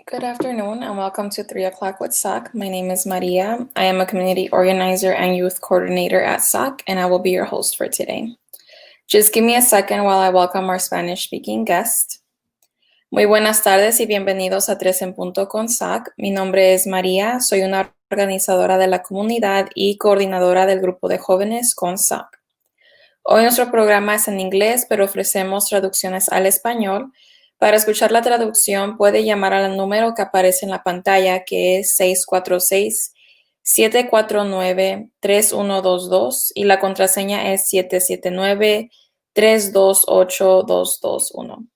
Good afternoon and welcome to 3 o'clock with SOC. My name is Maria. I am a community organizer and youth coordinator at SOC, and I will be your host for today. Just give me a second while I welcome our Spanish-speaking guest. Muy buenas tardes y bienvenidos a 3 en Punto con SOC. Mi nombre es María, soy una organizadora de la comunidad y coordinadora del grupo de jóvenes con SOC. Hoy nuestro programa es en inglés, pero ofrecemos traducciones al español. Para escuchar la traducción, puede llamar al número que aparece en la pantalla, que es 646-749-3122, y la contraseña es 779-328-221.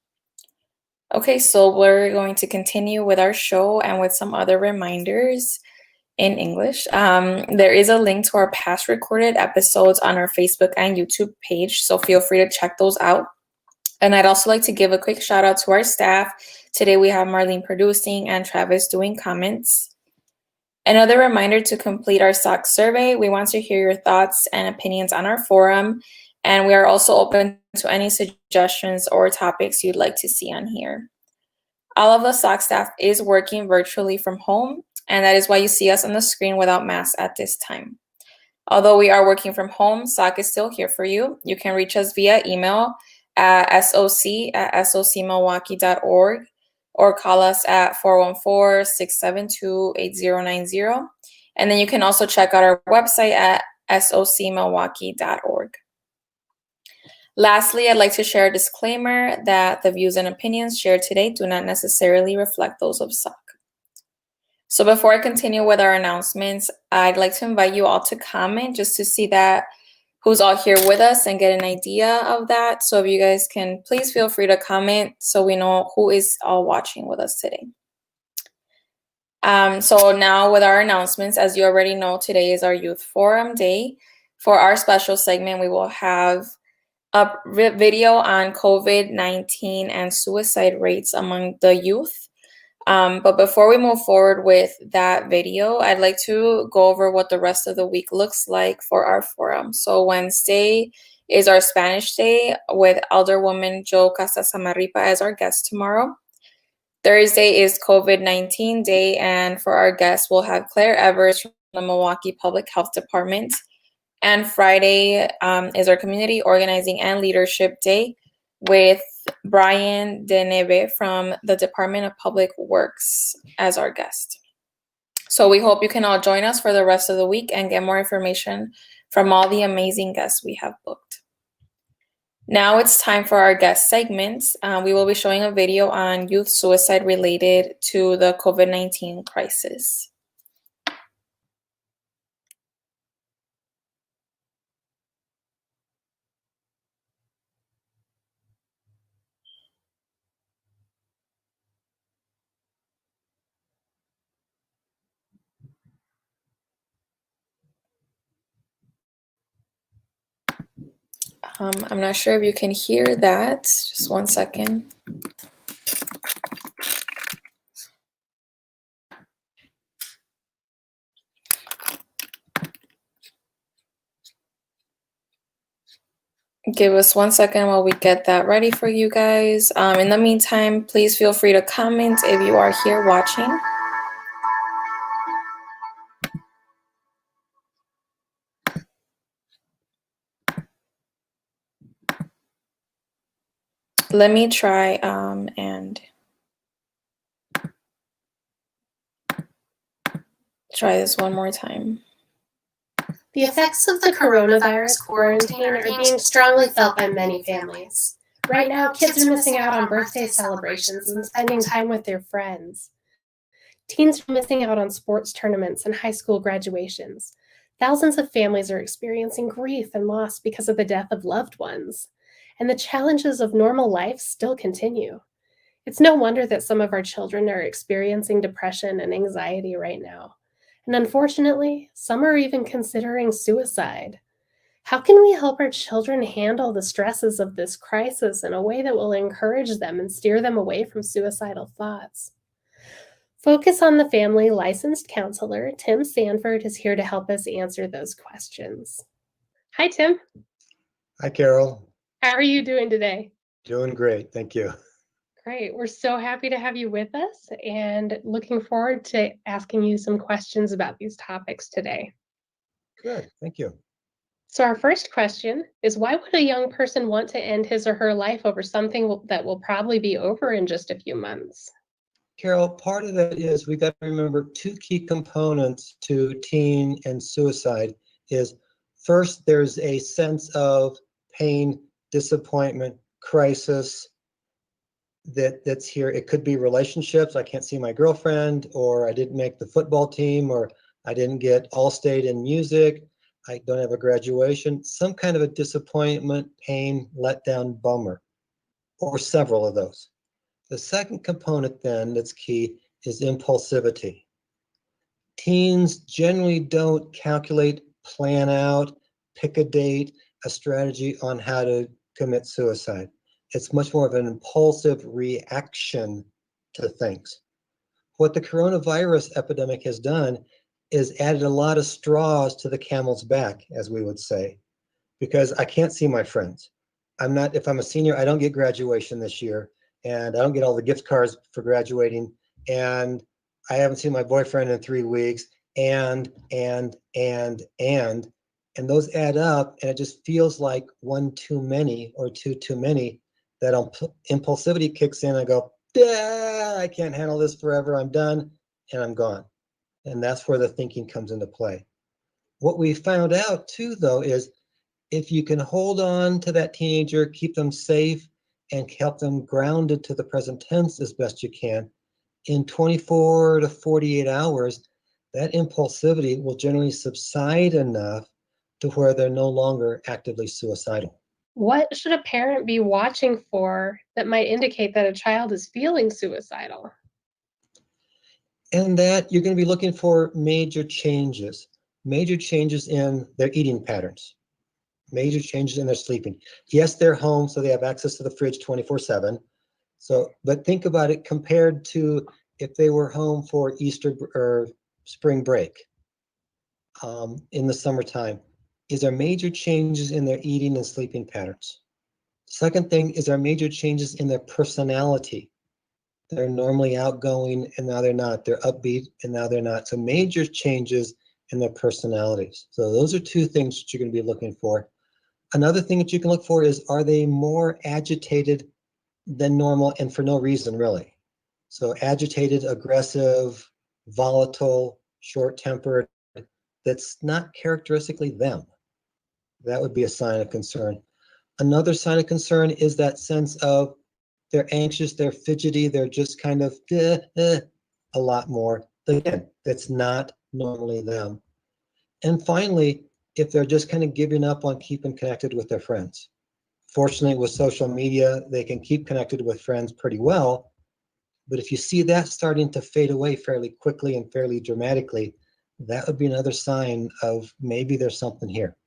Okay, so we're going to continue with our show and with some other reminders in English. There is a link to our past recorded episodes on our Facebook and YouTube page, so feel free to check those out. And I'd also like to give a quick shout out to our staff. Today we have Marlene producing and Travis doing comments. Another reminder to complete our SOC survey. We want to hear your thoughts and opinions on our forum, and we are also open to any suggestions or topics you'd like to see on here. All of the SOC staff is working virtually from home, and that is why you see us on the screen without masks at this time. Although we are working from home, SOC is still here for you. You can reach us via email at soc@socmilwaukee.org or call us at 414-672-8090. And then you can also check out our website at socmilwaukee.org. Lastly, I'd like to share a disclaimer that the views and opinions shared today do not necessarily reflect those of SOC. So before I continue with our announcements, I'd like to invite you all to comment just to see that who's all here with us and get an idea of that. So if you guys can, please feel free to comment so we know who is all watching with us today. So now with our announcements, as you already know, today is our Youth Forum Day. For our special segment, we will have a video on COVID-19 and suicide rates among the youth. But before we move forward with that video, I'd like to go over what the rest of the week looks like for our forum. So Wednesday is our Spanish Day with Alderwoman Jo Casasamaripa as our guest tomorrow. Thursday is COVID-19 Day, and for our guests, we'll have Claire Evers from the Milwaukee Public Health Department. And Friday is our Community Organizing and Leadership Day with Brian Denebe from the Department of Public Works as our guest. So we hope you can all join us for the rest of the week and get more information from all the amazing guests we have booked. Now it's time for our guest segments. We will be showing a video on youth suicide related to the COVID-19 crisis. I'm not sure if you can hear that. Just one second. Give us 1 second while we get that ready for you guys. In the meantime, please feel free to comment if you are here watching. Let me try and try this one more time. The effects of the coronavirus quarantine are being strongly felt by many families. Right now, kids are missing out on birthday celebrations and spending time with their friends. Teens are missing out on sports tournaments and high school graduations. Thousands of families are experiencing grief and loss because of the death of loved ones. And the challenges of normal life still continue. It's no wonder that some of our children are experiencing depression and anxiety right now. And unfortunately, some are even considering suicide. How can we help our children handle the stresses of this crisis in a way that will encourage them and steer them away from suicidal thoughts? Focus on the Family licensed counselor, Tim Sanford, is here to help us answer those questions. Hi, Tim. Hi, Carol. How are you doing today? Doing great. Thank you. Great. We're so happy to have you with us and looking forward to asking you some questions about these topics today. Good, thank you. So, our first question is, why would a young person want to end his or her life over something that will probably be over in just a few months? Carol, part of that is we've got to remember two key components to teen and suicide is first, there's a sense of pain, disappointment, crisis that's here. It could be relationships. I can't see my girlfriend, or I didn't make the football team, or I didn't get All-State in music. I don't have a graduation. Some kind of a disappointment, pain, letdown, bummer, or several of those. The second component then that's key is impulsivity. Teens generally don't calculate, plan out, pick a date, a strategy on how to commit suicide. It's much more of an impulsive reaction to things. What the coronavirus epidemic has done is added a lot of straws to the camel's back, as we would say, because I can't see my friends. If I'm a senior, I don't get graduation this year, and I don't get all the gift cards for graduating, and I haven't seen my boyfriend in 3 weeks, and those add up, and it just feels like one too many or two too many. That impulsivity kicks in. I go, I can't handle this forever. I'm done, and I'm gone. And that's where the thinking comes into play. What we found out too, though, is if you can hold on to that teenager, keep them safe, and help them grounded to the present tense as best you can, in 24 to 48 hours, that impulsivity will generally subside enough to where they're no longer actively suicidal. What should a parent be watching for that might indicate that a child is feeling suicidal? And that you're going to be looking for major changes in their eating patterns, major changes in their sleeping. Yes, they're home, so they have access to the fridge 24/7. So, but think about it compared to if they were home for Easter or spring break in the summertime. Is there major changes in their eating and sleeping patterns? Second thing, is there major changes in their personality? They're normally outgoing and now they're not. They're upbeat and now they're not. So major changes in their personalities. So those are two things that you're going to be looking for. Another thing that you can look for is, are they more agitated than normal and for no reason, really? So agitated, aggressive, volatile, short-tempered, that's not characteristically them. That would be a sign of concern. Another sign of concern is that sense of they're anxious, they're fidgety, they're just kind of a lot more. Again, that's not normally them. And finally, if they're just kind of giving up on keeping connected with their friends. Fortunately, with social media, they can keep connected with friends pretty well. But if you see that starting to fade away fairly quickly and fairly dramatically, that would be another sign of maybe there's something here.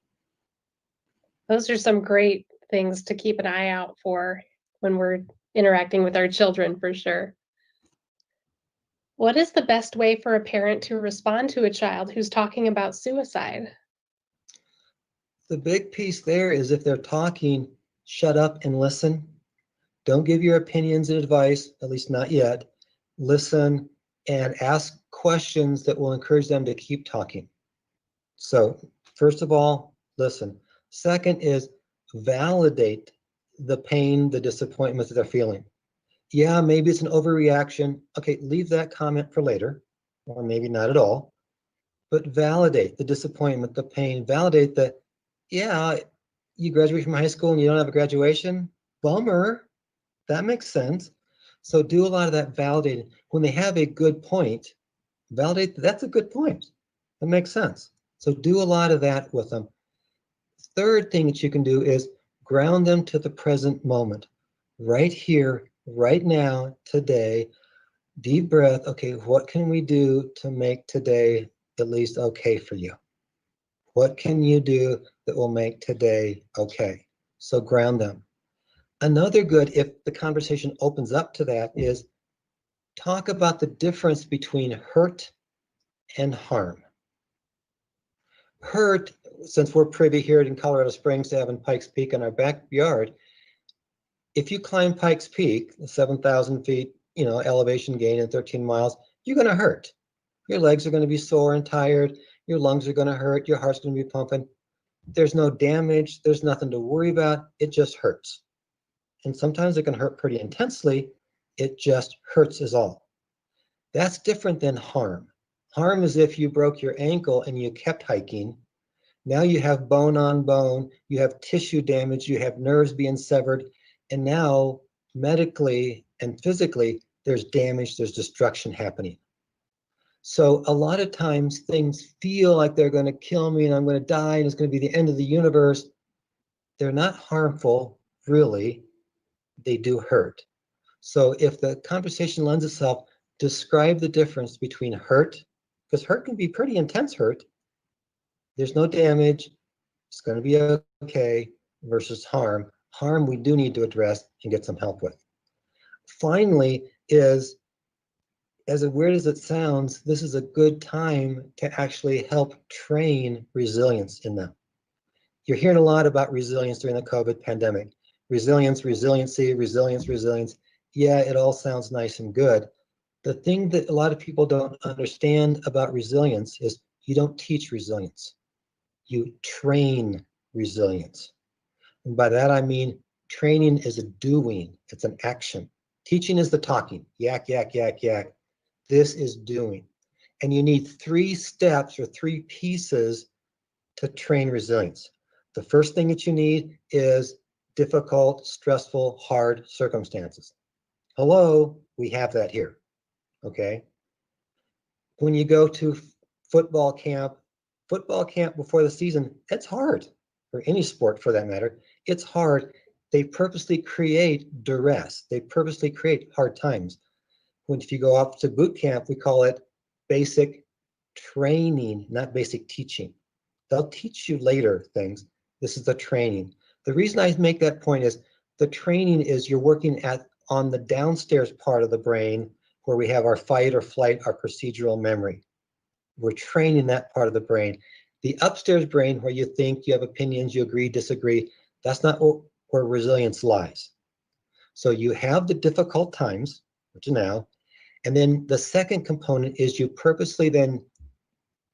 Those are some great things to keep an eye out for when we're interacting with our children, for sure. What is the best way for a parent to respond to a child who's talking about suicide? The big piece there is if they're talking, shut up and listen. Don't give your opinions and advice, at least not yet. Listen and ask questions that will encourage them to keep talking. So first of all, listen. Second is validate the pain, the disappointment that they're feeling. Yeah, maybe it's an overreaction. Okay, leave that comment for later, or maybe not at all. But validate the disappointment, the pain. Validate that, yeah, you graduate from high school and you don't have a graduation. Bummer. That makes sense. So do a lot of that validating. When they have a good point, validate that's a good point. That makes sense. So do a lot of that with them. Third thing that you can do is ground them to the present moment. Right here, right now, today. Deep breath. Okay, what can we do to make today at least okay for you? What can you do that will make today okay? So ground them. Another good, if the conversation opens up to that, is talk about the difference between hurt and harm. Hurt, since we're privy here in Colorado Springs to having Pikes Peak in our backyard, If you climb Pikes Peak, 7,000 feet, elevation gain in 13 miles, you're going to hurt. Your legs are going to be sore and tired. Your lungs are going to hurt. Your heart's going to be pumping. There's no damage. There's nothing to worry about. It just hurts. And sometimes it can hurt pretty intensely. It just hurts is all. That's different than harm. Harm is if you broke your ankle and you kept hiking. Now you have bone on bone, you have tissue damage, you have nerves being severed, and now medically and physically, there's damage, there's destruction happening. So a lot of times things feel like they're going to kill me and I'm going to die and it's going to be the end of the universe. They're not harmful, really. They do hurt. So if the conversation lends itself, describe the difference between hurt, because hurt can be pretty intense hurt. There's no damage, it's going to be okay, versus harm. Harm we do need to address and get some help with. Finally is, as weird as it sounds, this is a good time to actually help train resilience in them. You're hearing a lot about resilience during the COVID pandemic. Resilience, resiliency, resilience, resilience. Yeah, it all sounds nice and good. The thing that a lot of people don't understand about resilience is you don't teach resilience. You train resilience. And by that I mean training is a doing, it's an action. Teaching is the talking, yak, yak, yak, yak. This is doing. And you need 3 steps or 3 pieces to train resilience. The first thing that you need is difficult, stressful, hard circumstances. Hello, we have that here, okay? When you go to football camp before the season, it's hard, or any sport for that matter. It's hard. They purposely create duress. They purposely create hard times. If you go off to boot camp, we call it basic training, not basic teaching. They'll teach you later things. This is the training. The reason I make that point is the training is you're working on the downstairs part of the brain where we have our fight or flight, our procedural memory. We're training that part of the brain. The upstairs brain where you think, you have opinions, you agree, disagree, that's not where resilience lies. So you have the difficult times, which is now, and then the second component is you purposely then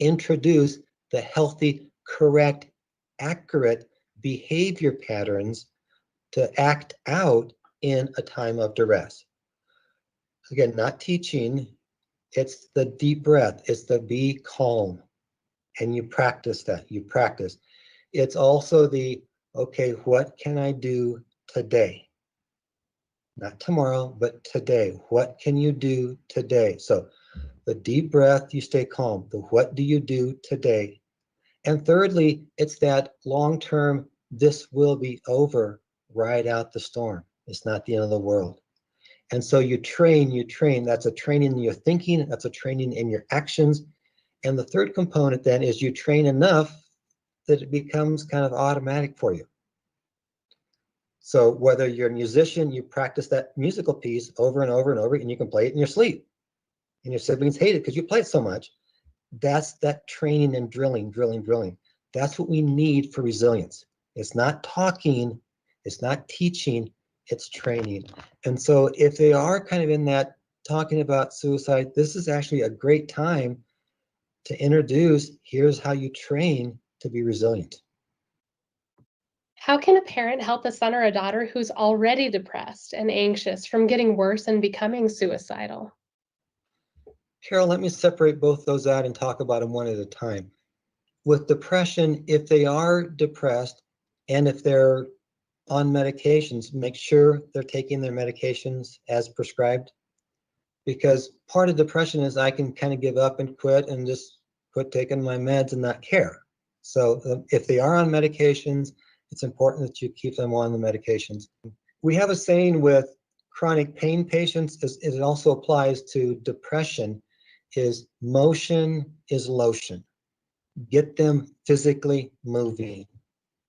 introduce the healthy, correct, accurate behavior patterns to act out in a time of duress. Again, not teaching, it's the deep breath, it's the be calm, and you practice that, you practice. It's also the, okay, what can I do today? Not tomorrow, but today. What can you do today? So the deep breath, you stay calm. The what do you do today? And thirdly, it's that long-term, this will be over, ride out the storm. It's not the end of the world. And so you train. That's a training in your thinking. That's a training in your actions. And the third component then is you train enough that it becomes kind of automatic for you. So whether you're a musician, you practice that musical piece over and over and over, and you can play it in your sleep. And your siblings hate it because you play it so much. That's that training and drilling. That's what we need for resilience. It's not talking, it's not teaching, it's training. And so if they are kind of in that talking about suicide, this is actually a great time to introduce, here's how you train to be resilient. How can a parent help a son or a daughter who's already depressed and anxious from getting worse and becoming suicidal? Carol, let me separate both those out and talk about them one at a time. With depression, if they are depressed and if they're on medications, make sure they're taking their medications as prescribed. Because part of depression is I can kind of give up and quit and just quit taking my meds and not care. So if they are on medications, it's important that you keep them on the medications. We have a saying with chronic pain patients, as it also applies to depression, is motion is lotion. Get them physically moving.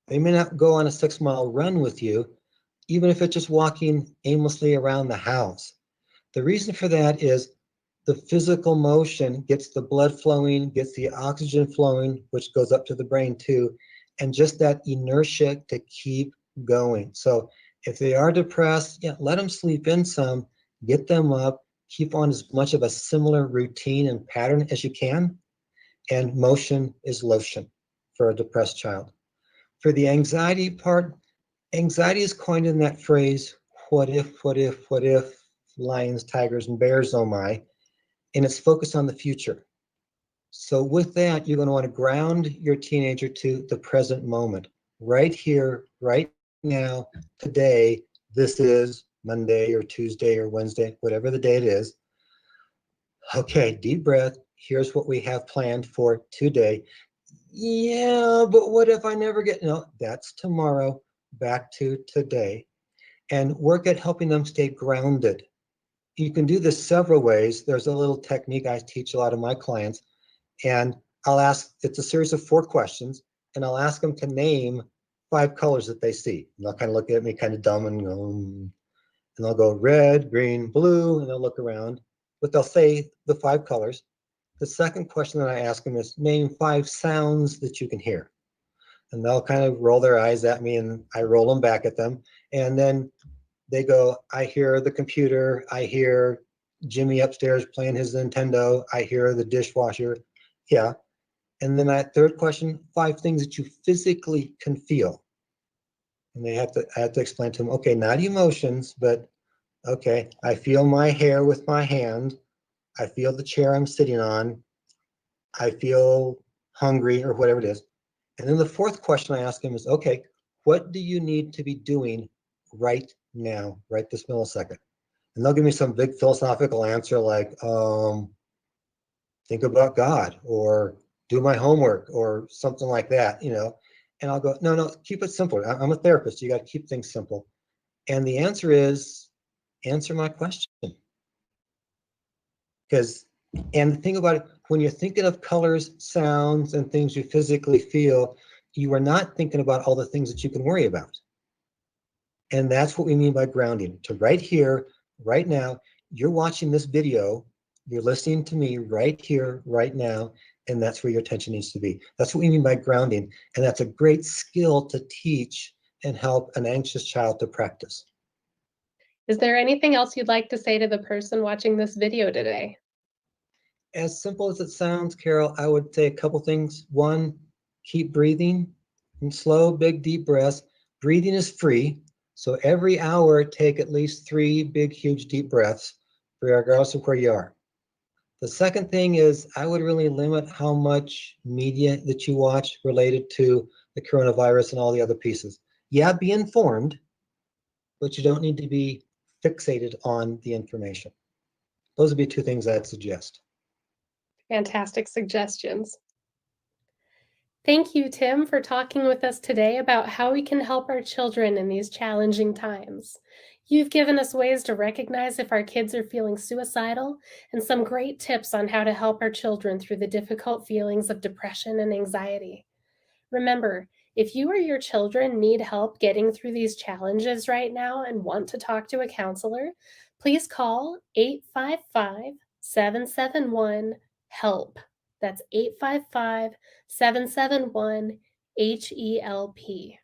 They may not go on a 6-mile run with you, even if it's just walking aimlessly around the house. The reason for that is the physical motion gets the blood flowing, gets the oxygen flowing, which goes up to the brain too, and just that inertia to keep going. So If they are depressed, yeah, let them sleep in some, get them up, keep on as much of a similar routine and pattern as you can. And motion is lotion for a depressed child. For the anxiety part, anxiety is coined in that phrase, what if, what if, what if, lions, tigers, and bears, oh my, and it's focused on the future. So with that, you're going to want to ground your teenager to the present moment. Right here, right now, today, this is Monday or Tuesday or Wednesday, whatever the date is. Okay, deep breath. Here's what we have planned for today. Yeah, but what if I never get, no, that's tomorrow, back to today. And work at helping them stay grounded. You can do this several ways. There's a little technique I teach a lot of my clients, and I'll ask, it's a series of 4 questions, and I'll ask them to name 5 colors that they see. And they'll kind of look at me kind of dumb and go, and they'll go red, green, blue, and they'll look around, but they'll say the 5 colors. The second question that I ask them is name 5 sounds that you can hear. And they'll kind of roll their eyes at me and I roll them back at them. And then they go, I hear the computer, I hear Jimmy upstairs playing his Nintendo, I hear the dishwasher. Yeah. And then that third question, 5 things that you physically can feel. And I have to explain to them, okay, not emotions, but okay, I feel my hair with my hand. I feel the chair I'm sitting on. I feel hungry or whatever it is. And then the fourth question I ask them is, okay, what do you need to be doing right now, right this millisecond? And they'll give me some big philosophical answer like, think about God or do my homework or something like that, you know. And I'll go, no, keep it simple. I'm a therapist. You got to keep things simple. And the answer is, answer my question. Because, and the thing about it, when you're thinking of colors, sounds, and things you physically feel, you are not thinking about all the things that you can worry about. And that's what we mean by grounding. To right here, right now, you're watching this video, you're listening to me right here, right now, and that's where your attention needs to be. That's what we mean by grounding. And that's a great skill to teach and help an anxious child to practice. Is there anything else you'd like to say to the person watching this video today? As simple as it sounds, Carol, I would say a couple things. One, keep breathing in slow, big, deep breaths. Breathing is free. So every hour, take at least 3 big, huge, deep breaths, regardless of where you are. The second thing is I would really limit how much media that you watch related to the coronavirus and all the other pieces. Yeah, be informed, but you don't need to be fixated on the information. Those would be 2 things I'd suggest. Fantastic suggestions. Thank you, Tim, for talking with us today about how we can help our children in these challenging times. You've given us ways to recognize if our kids are feeling suicidal and some great tips on how to help our children through the difficult feelings of depression and anxiety. Remember, if you or your children need help getting through these challenges right now and want to talk to a counselor, please call 855-771-HELP. That's 855-771-HELP.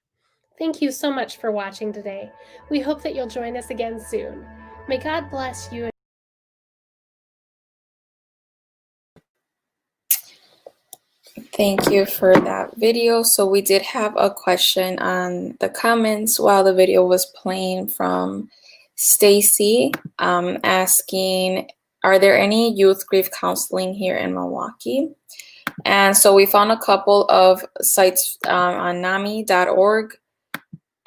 Thank you so much for watching today. We hope that you'll join us again soon. May God bless you. Thank you for that video. So we did have a question on the comments while the video was playing from Stacy, asking, are there any youth grief counseling here in Milwaukee? And so we found a couple of sites on NAMI.org,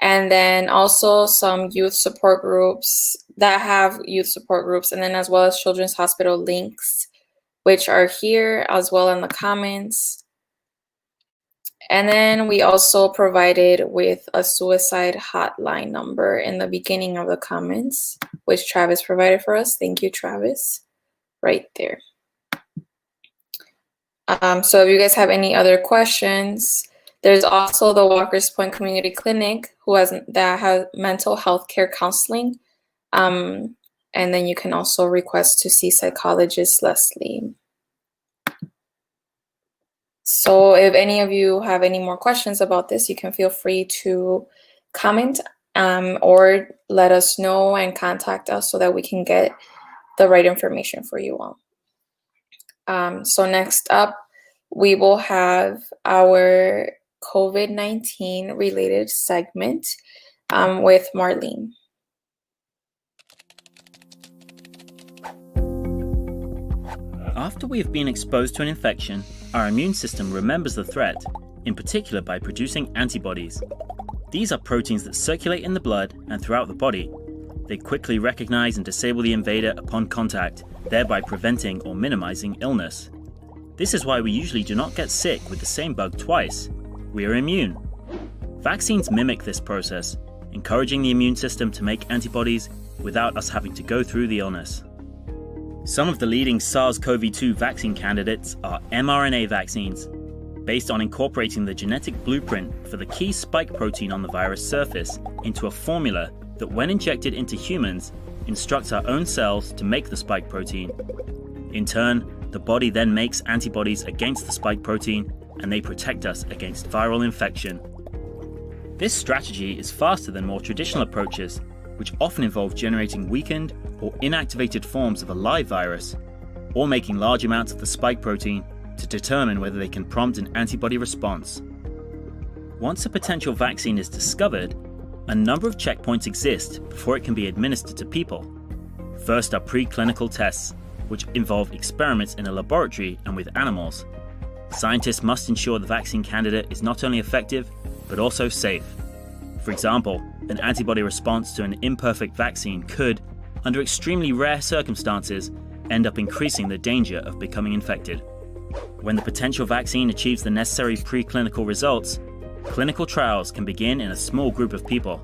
and then also some youth support groups that have youth support groups, and then as well as Children's Hospital links, which are here as well in the comments. And then we also provided with a suicide hotline number in the beginning of the comments, which Travis provided for us. Thank you, Travis, right there. So if you guys have any other questions, there's also the Walker's Point Community Clinic that has mental health care counseling. And then you can also request to see psychologist Leslie. So if any of you have any more questions about this, you can feel free to comment or let us know and contact us so that we can get the right information for you all. So next up, we will have our COVID-19 related segment with Marlene. After we have been exposed to an infection, our immune system remembers the threat, in particular by producing antibodies. These are proteins that circulate in the blood and throughout the body. They quickly recognize and disable the invader upon contact, thereby preventing or minimizing illness. This is why we usually do not get sick with the same bug twice. We are immune. Vaccines mimic this process, encouraging the immune system to make antibodies without us having to go through the illness. Some of the leading SARS-CoV-2 vaccine candidates are mRNA vaccines, based on incorporating the genetic blueprint for the key spike protein on the virus surface into a formula that, when injected into humans, instructs our own cells to make the spike protein. In turn, the body then makes antibodies against the spike protein, and they protect us against viral infection. This strategy is faster than more traditional approaches, which often involve generating weakened or inactivated forms of a live virus, or making large amounts of the spike protein to determine whether they can prompt an antibody response. Once a potential vaccine is discovered, a number of checkpoints exist before it can be administered to people. First are preclinical tests, which involve experiments in a laboratory and with animals. Scientists must ensure the vaccine candidate is not only effective, but also safe. For example, an antibody response to an imperfect vaccine could, under extremely rare circumstances, end up increasing the danger of becoming infected. When the potential vaccine achieves the necessary preclinical results, clinical trials can begin in a small group of people.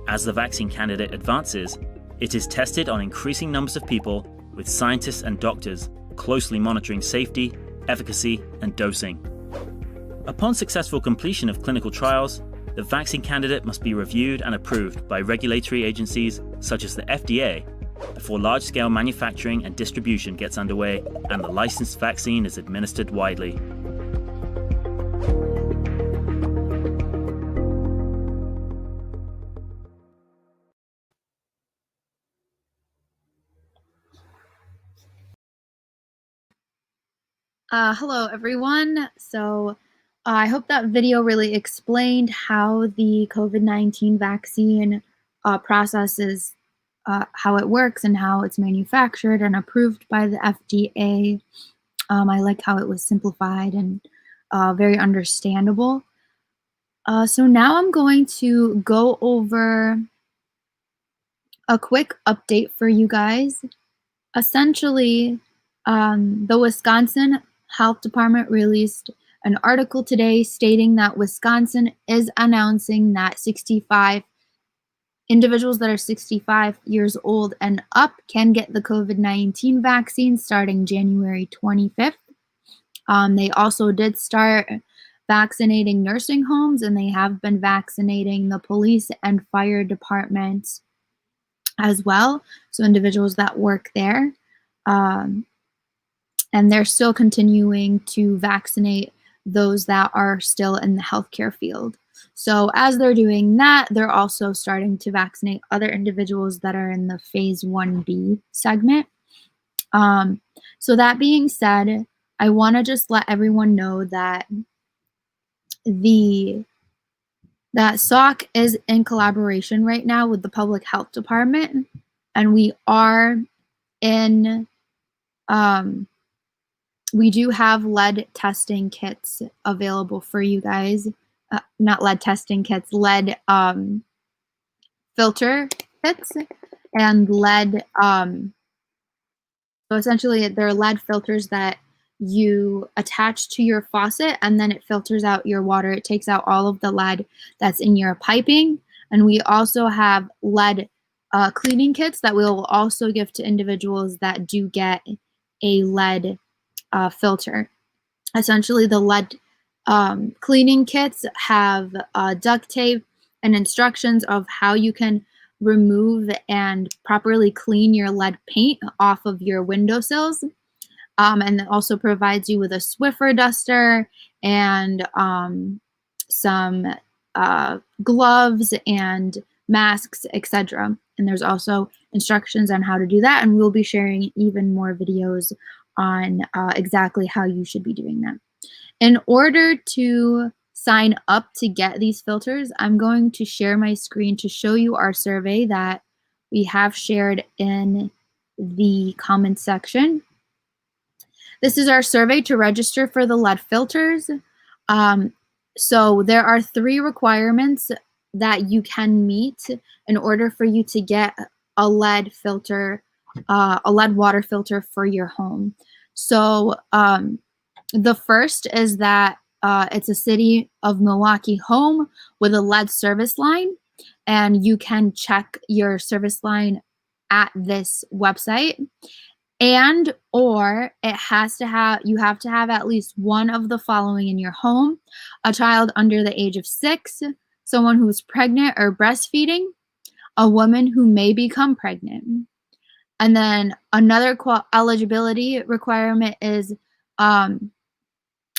As the vaccine candidate advances, it is tested on increasing numbers of people, with scientists and doctors closely monitoring safety, efficacy, and dosing. Upon successful completion of clinical trials, the vaccine candidate must be reviewed and approved by regulatory agencies such as the FDA before large-scale manufacturing and distribution gets underway and the licensed vaccine is administered widely. Hello everyone. So I hope that video really explained how the COVID-19 vaccine process is, how it works and how it's manufactured and approved by the FDA. I like how it was simplified and very understandable. So now I'm going to go over a quick update for you guys. Essentially, the Wisconsin Health Department released an article today stating that Wisconsin is announcing that individuals that are 65 years old and up can get the COVID-19 vaccine starting January 25th. They also did start vaccinating nursing homes, and they have been vaccinating the police and fire departments as well, so individuals that work there. And they're still continuing to vaccinate those that are still in the healthcare field. So as they're doing that, they're also starting to vaccinate other individuals that are in the phase 1B segment. So that being said, I want to just let everyone know that that SOC is in collaboration right now with the Public Health Department, and we are in we do have lead testing kits available for you guys. Not lead testing kits, lead filter kits, and lead. So essentially, they're lead filters that you attach to your faucet, and then it filters out your water. It takes out all of the lead that's in your piping. And we also have lead cleaning kits that we will also give to individuals that do get a lead filter. Essentially, the lead cleaning kits have duct tape and instructions of how you can remove and properly clean your lead paint off of your windowsills. And it also provides you with a Swiffer duster and some gloves and masks, etc. And there's also instructions on how to do that, and we'll be sharing even more videos on exactly how you should be doing that. In order to sign up to get these filters, I'm going to share my screen to show you our survey that we have shared in the comments section. This is our survey to register for the lead filters. So there are 3 requirements that you can meet in order for you to get a lead filter, a lead water filter for your home. So the first is that it's a City of Milwaukee home with a lead service line, and you can check your service line at this website. And or it has to have, you have to have at least one of the following in your home: a child under the age of 6, someone who is pregnant or breastfeeding, a woman who may become pregnant. And then another eligibility requirement is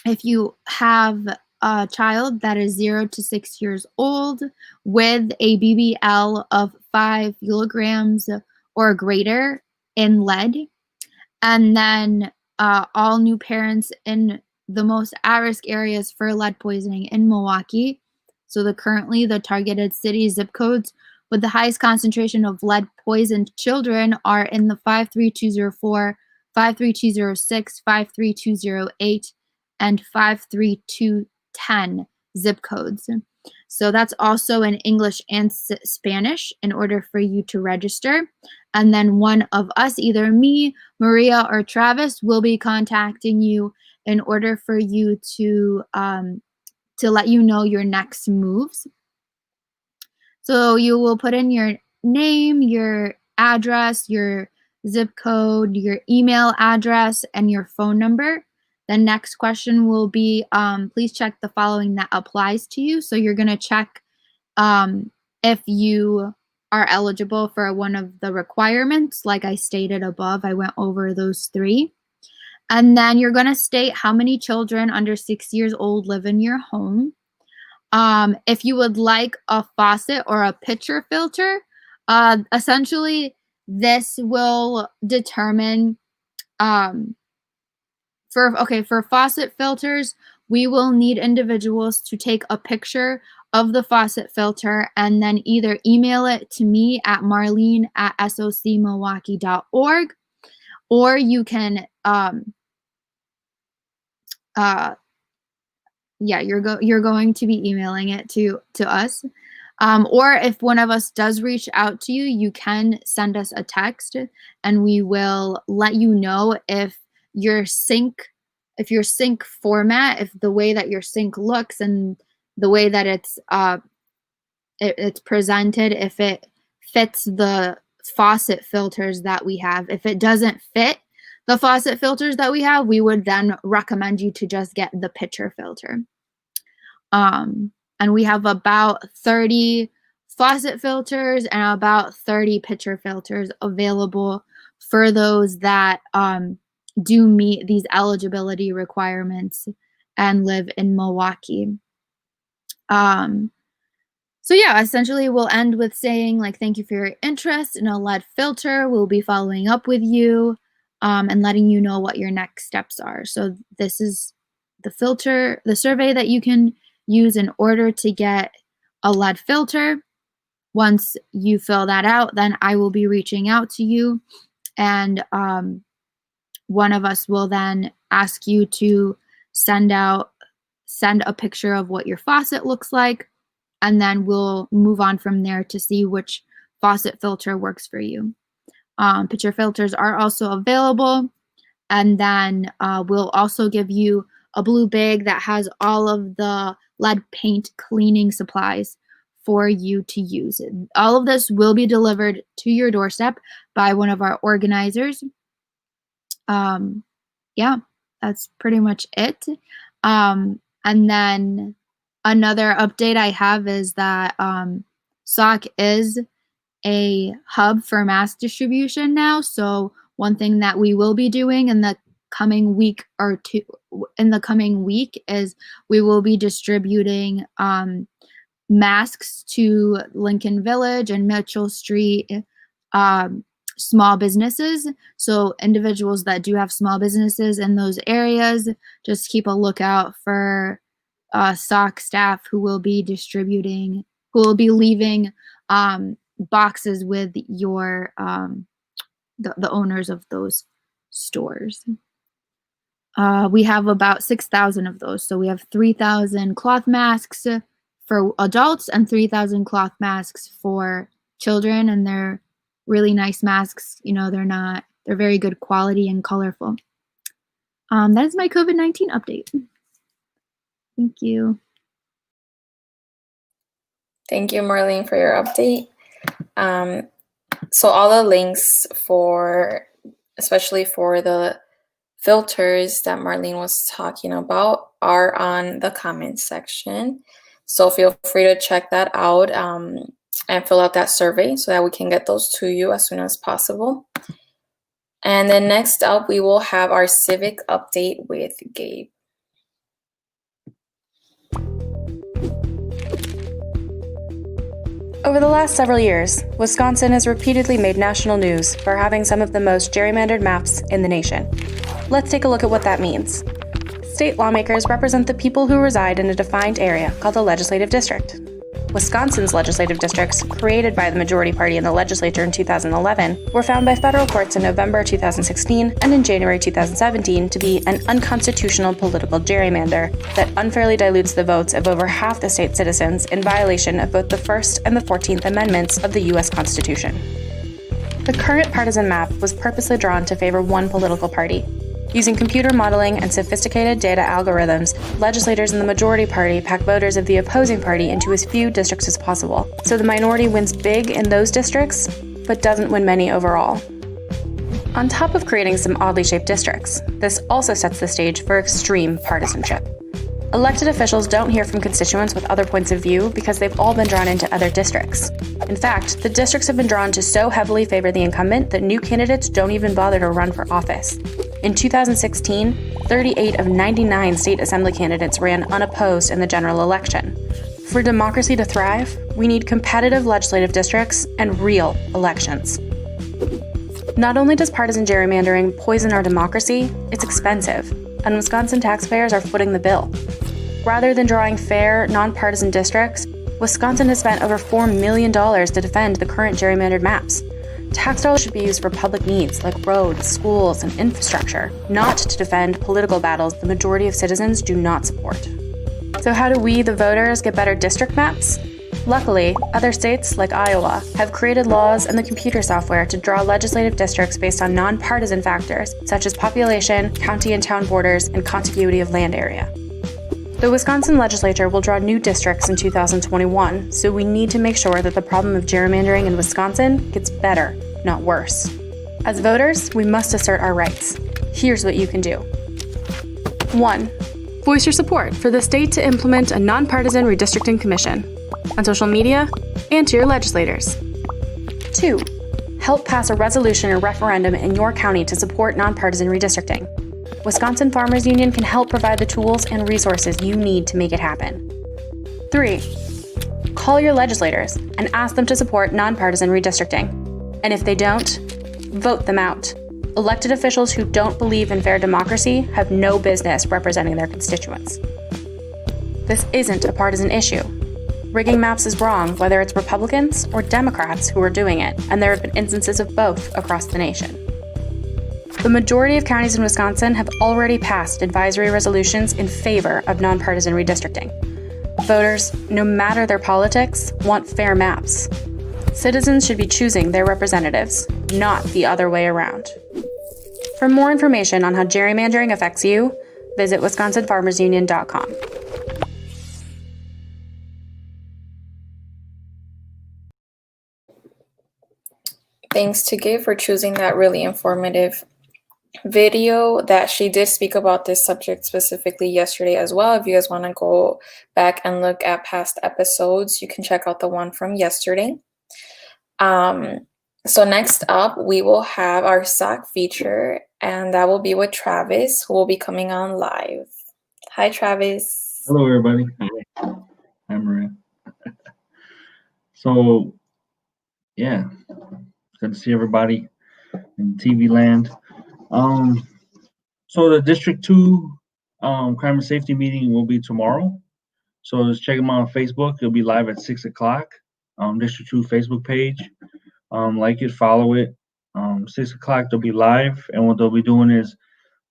if you have a child that is 0 to 6 years old with a BBL of 5 kilograms or greater in lead. And then all new parents in the most at-risk areas for lead poisoning in Milwaukee. So currently the targeted city zip codes with the highest concentration of lead poisoned children are in the 53204, 53206, 53208, and 53210 zip codes. So that's also in English and Spanish in order for you to register. And then one of us, either me, Maria, or Travis, will be contacting you in order for you to let you know your next moves. So you will put in your name, your address, your zip code, your email address, and your phone number. The next question will be, please check the following that applies to you. So you're going to check if you are eligible for one of the requirements. Like I stated above, I went over those 3. And then you're going to state how many children under 6 years old live in your home. If you would like a faucet or a pitcher filter, essentially this will determine for faucet filters, we will need individuals to take a picture of the faucet filter and then either email it to me at marlene@socmilwaukee.org, or you can you're going to be emailing it to us. Or if one of us does reach out to you, you can send us a text and we will let you know if your sink format, if the way that your sink looks and the way that it's presented, if it fits the faucet filters that we have. If it doesn't fit the faucet filters that we have, we would then recommend you to just get the pitcher filter. And we have about 30 faucet filters and about 30 pitcher filters available for those that do meet these eligibility requirements and live in Milwaukee. So yeah, essentially we'll end with saying, like, thank you for your interest in a lead filter. We'll be following up with you and letting you know what your next steps are. So this is the survey that you can use in order to get a lead filter. Once you fill that out, then I will be reaching out to you, and one of us will then ask you to send a picture of what your faucet looks like, and then we'll move on from there to see which faucet filter works for you. Pitcher filters are also available, and then we'll also give you a blue bag that has all of the lead paint cleaning supplies for you to use. All of this will be delivered to your doorstep by one of our organizers. Yeah, that's pretty much it. And then another update I have is that SOC is a hub for mass distribution now. So one thing that we will be doing in the coming week is we will be distributing masks to Lincoln Village and Mitchell Street small businesses. So individuals that do have small businesses in those areas, just keep a lookout for SOC staff who will be leaving boxes with your the owners of those stores. We have about 6,000 of those. So we have 3,000 cloth masks for adults and 3,000 cloth masks for children, and they're really nice masks. They're very good quality and colorful. That is my COVID-19 update. Thank you. Thank you, Marlene, for your update. So all the links especially for the filters that Marlene was talking about are on the comments section. So feel free to check that out and fill out that survey so that we can get those to you as soon as possible. And then next up, we will have our civic update with Gabe. Over the last several years, Wisconsin has repeatedly made national news for having some of the most gerrymandered maps in the nation. Let's take a look at what that means. State lawmakers represent the people who reside in a defined area called a legislative district. Wisconsin's legislative districts, created by the majority party in the legislature in 2011, were found by federal courts in November 2016 and in January 2017 to be an unconstitutional political gerrymander that unfairly dilutes the votes of over half the state's citizens in violation of both the First and the 14th Amendments of the U.S. Constitution. The current partisan map was purposely drawn to favor one political party. Using computer modeling and sophisticated data algorithms, legislators in the majority party pack voters of the opposing party into as few districts as possible, so the minority wins big in those districts, but doesn't win many overall. On top of creating some oddly shaped districts, this also sets the stage for extreme partisanship. Elected officials don't hear from constituents with other points of view because they've all been drawn into other districts. In fact, the districts have been drawn to so heavily favor the incumbent that new candidates don't even bother to run for office. In 2016, 38 of 99 state assembly candidates ran unopposed in the general election. For democracy to thrive, we need competitive legislative districts and real elections. Not only does partisan gerrymandering poison our democracy, it's expensive, and Wisconsin taxpayers are footing the bill. Rather than drawing fair, nonpartisan districts, Wisconsin has spent over $4 million to defend the current gerrymandered maps. Tax dollars should be used for public needs like roads, schools, and infrastructure, not to defend political battles the majority of citizens do not support. So how do we, the voters, get better district maps? Luckily, other states, like Iowa, have created laws and the computer software to draw legislative districts based on nonpartisan factors, such as population, county and town borders, and contiguity of land area. The Wisconsin legislature will draw new districts in 2021, so we need to make sure that the problem of gerrymandering in Wisconsin gets better, not worse. As voters, we must assert our rights. Here's what you can do. 1. Voice your support for the state to implement a nonpartisan redistricting commission on social media and to your legislators. 2. Help pass a resolution or referendum in your county to support nonpartisan redistricting. Wisconsin Farmers Union can help provide the tools and resources you need to make it happen. 3. Call your legislators and ask them to support nonpartisan redistricting. And if they don't, vote them out. Elected officials who don't believe in fair democracy have no business representing their constituents. This isn't a partisan issue. Rigging maps is wrong whether it's Republicans or Democrats who are doing it, and there have been instances of both across the nation. The majority of counties in Wisconsin have already passed advisory resolutions in favor of nonpartisan redistricting. Voters, no matter their politics, want fair maps. Citizens should be choosing their representatives, not the other way around. For more information on how gerrymandering affects you, visit wisconsinfarmersunion.com. Thanks to Gabe for choosing that really informative video that she did speak about this subject specifically yesterday as well. If you guys want to go back and look at past episodes, you can check out the one from yesterday. So next up, we will have our SOC feature, and that will be with Travis, who will be coming on live. Hi, Travis. Hello, everybody. Hi, Maria. So yeah, good to see everybody in TV land. So the District 2 crime and safety meeting will be tomorrow. So just check them out on Facebook. It'll be live at 6 o'clock. District 2 Facebook page. Like it, follow it. 6 o'clock they'll be live, and what they'll be doing is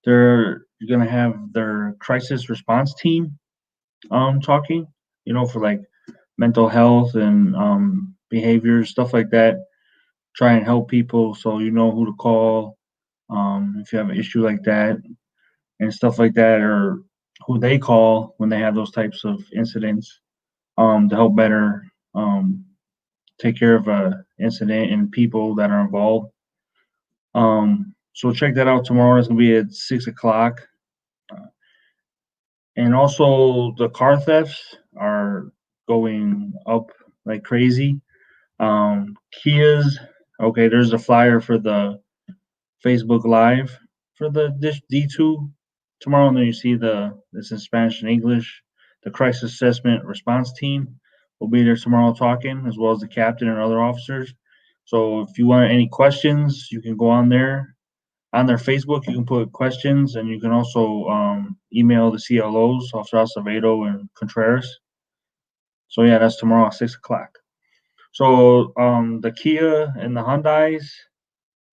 they're gonna have their crisis response team talking, for like mental health and behaviors, stuff like that. Try and help people so you know who to call if you have an issue like that and stuff like that, or who they call when they have those types of incidents to help better take care of a incident and people that are involved. So check that out tomorrow. It's gonna be at 6 o'clock. And also the car thefts are going up like crazy. Kia's okay. There's a flyer for the Facebook Live for the D2 tomorrow, and then you see it's in Spanish and English. The crisis assessment response team will be there tomorrow talking, as well as the captain and other officers. So if you want any questions, you can go on there. On their Facebook, you can put questions, and you can also email the CLOs, Officer Acevedo and Contreras. So yeah, that's tomorrow at 6 o'clock. So the Kia and the Hyundais,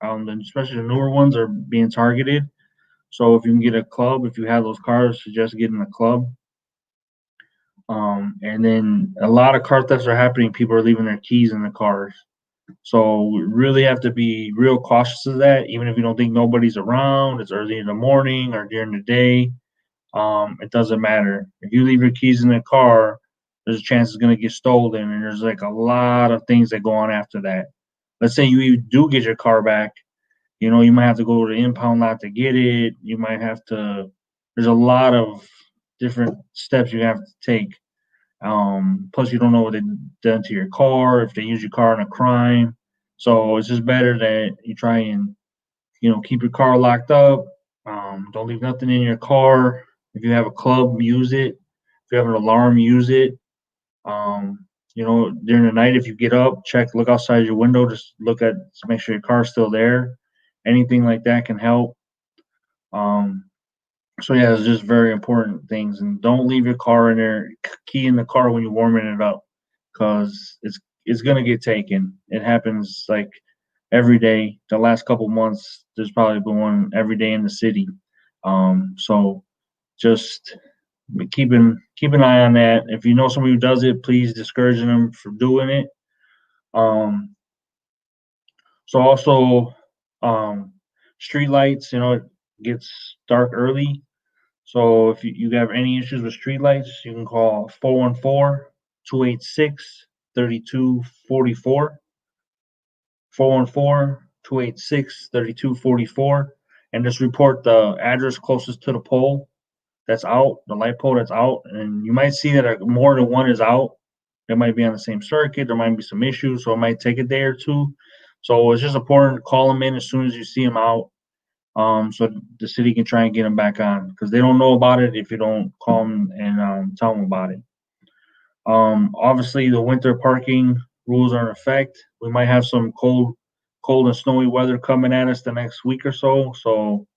especially the newer ones, are being targeted. So if you can get a club, if you have those cars, suggest getting a club. And then a lot of car thefts are happening. People are leaving their keys in the cars. So we really have to be real cautious of that, even if you don't think nobody's around, it's early in the morning or during the day. It doesn't matter. If you leave your keys in the car, there's a chance it's going to get stolen, and there's like a lot of things that go on after that. Let's say you do get your car back, you might have to go to the impound lot to get it. You might have to, there's a lot of different steps you have to take. Plus, you don't know what they've done to your car, if they use your car in a crime. So it's just better that you try and, keep your car locked up. Don't leave nothing in your car. If you have a club, use it. If you have an alarm, use it. During the night, if you get up, look outside your window, just make sure your car's still there. Anything like that can help. So yeah, it's just very important things, and don't leave your car in there, key in the car when you're warming it up, because it's gonna get taken. It happens like every day. The last couple months, there's probably been one every day in the city. So just keep an eye on that. If you know somebody who does it, please discourage them from doing it. So also, street lights. It gets dark early. So if you have any issues with streetlights, you can call 414-286-3244. 414-286-3244, and just report the address closest to the pole that's out, the light pole that's out. And you might see that more than one is out. It might be on the same circuit. There might be some issues, so it might take a day or two. So it's just important to call them in as soon as you see them out. So the city can try and get them back on, because they don't know about it if you don't call them and tell them about it. Obviously, the winter parking rules are in effect. We might have some cold and snowy weather coming at us the next week or so. So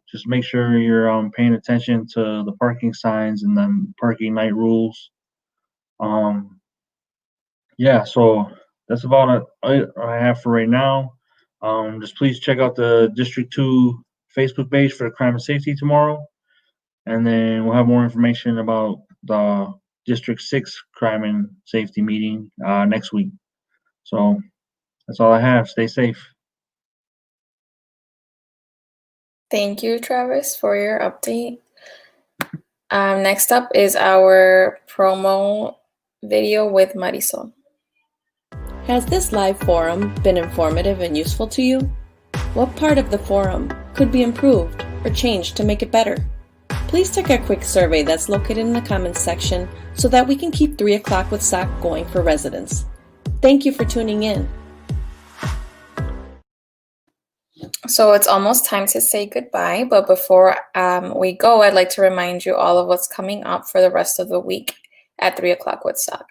just make sure you're paying attention to the parking signs and the parking night rules. Yeah, so that's about it I have for right now. Just please check out the District 2 Facebook page for the crime and safety tomorrow. And then we'll have more information about the District 6 crime and safety meeting next week. So that's all I have. Stay safe. Thank you, Travis, for your update. Next up is our promo video with Marisol. Has this live forum been informative and useful to you? What part of the forum could be improved or changed to make it better? Please take a quick survey that's located in the comments section so that we can keep 3 o'clock with SOC going for residents. Thank you for tuning in. So it's almost time to say goodbye, but before we go, I'd like to remind you all of what's coming up for the rest of the week at 3 o'clock with SOC.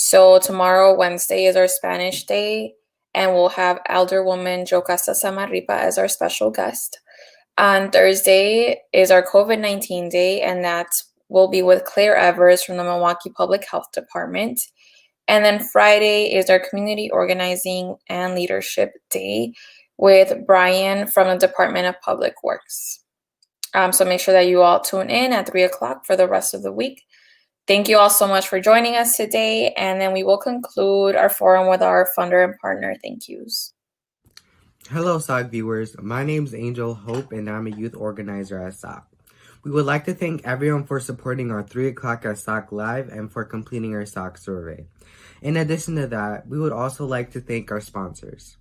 So tomorrow, Wednesday, is our Spanish Day, and we'll have Alderwoman Jocasta Samarripa as our special guest. On Thursday is our COVID-19 Day, and that will be with Claire Evers from the Milwaukee Public Health Department. And then Friday is our Community Organizing and Leadership Day with Brian from the Department of Public Works. So make sure that you all tune in at 3 o'clock for the rest of the week. Thank you all so much for joining us today, and then we will conclude our forum with our funder and partner thank yous. Hello, SOC viewers. My name is Angel Hope, and I'm a youth organizer at SOC. We would like to thank everyone for supporting our 3 o'clock at SOC Live and for completing our SOC survey. In addition to that, we would also like to thank our sponsors: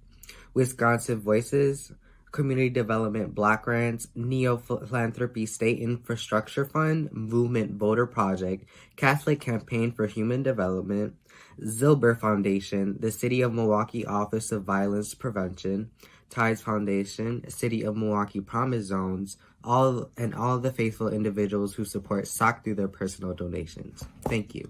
Wisconsin Voices, Community Development Block Grants, Neo Philanthropy State Infrastructure Fund, Movement Voter Project, Catholic Campaign for Human Development, Zilber Foundation, the City of Milwaukee Office of Violence Prevention, Tides Foundation, City of Milwaukee Promise Zones, all the faithful individuals who support SOC through their personal donations. Thank you.